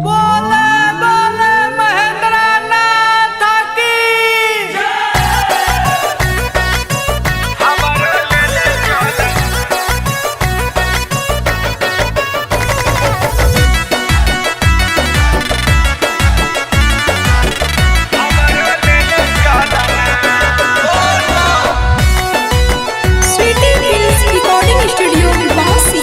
बोले बोले महेंद्र नाथ की स्वीटी फिल्म्स रिकॉर्डिंग स्टूडियो बासी।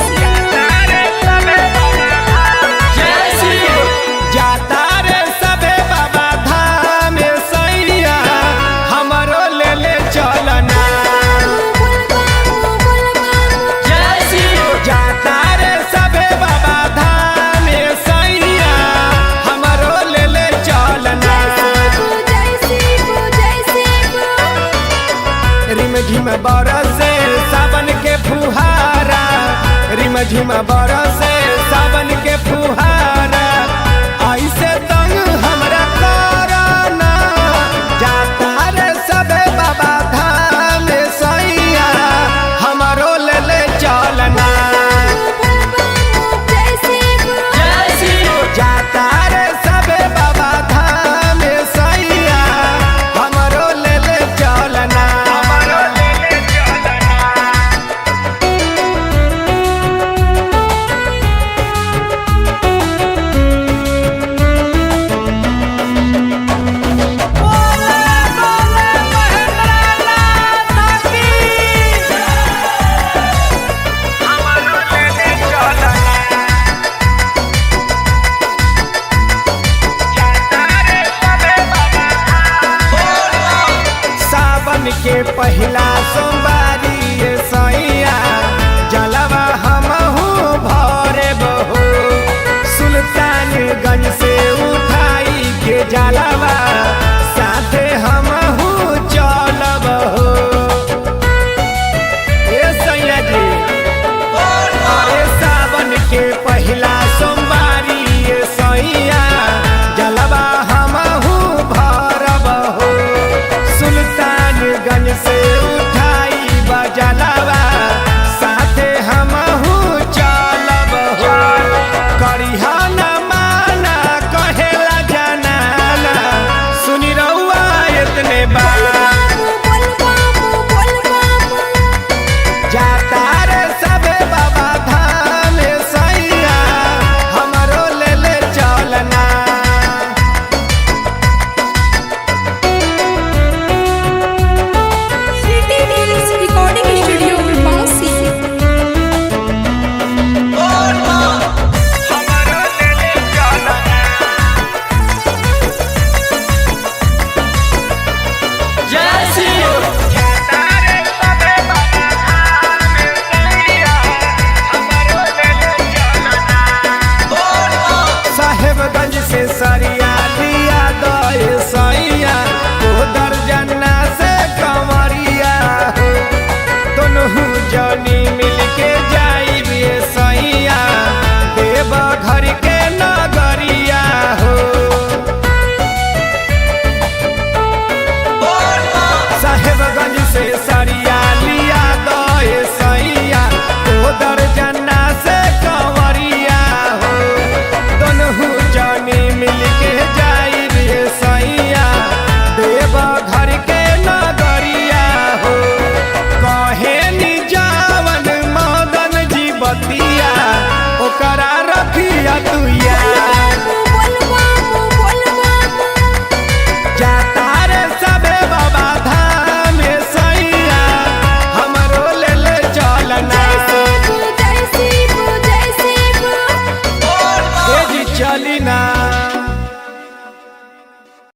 जाता रे सबे बाबा धाम सैया हमरो ले ले चलना। जाता रे सबे बाबा धाम सैया हमरो ले ले चलना। रिम झिम बरसे सावन के फुहारा, रिम झिम बरसे सावन के फुहारा, ऐसे तंग हमरा करना। जाता रे सबे बाबा धाम सैया हमरो ले ले चलना। जाता रे सबे बाबा धाम सैया हमरो ले ले चलना। सावन के पहिला सोमवारी ये सैया जलवा हमहू भरे बहो। सुल्तानगंज से उठाई के जलवा साथे हमहू चलब हो। ए सैया जी अरे सावन के पहिला सोमवारी ये सैया जलवा हमहू भरब हो। सुल्तानगंज से उठाई बजलवा साथे हमहू चलब हो। करिहा न माना कहेला जनाना, सुनी रहुआ इतने बात। जाता रे सबे बाबा धाम सैया हमरो ले ले चलना। स्वीटी फिल्म्स रिकॉर्डिंग स्टूडियो बासी। साहेबगंज से सरिया लिया दे सैया ओ दर्जना से कंवरिया हो। दोनों जनी मिलके जाइबे सैया देव घर के नगरिया हो। साहेबगंज से सरिया लिया दे सैया ओ दर्जना से कंवरिया हो। दोनों जनी मिलके जाइबे सैया देव घर के नगरिया हो। कहे नि जावन मदन जी बतिया ओकरा रखिया तू याद। जाता रे सबे बाबा धाम सैया हमरो ले ले चलना। ए जी चली ना।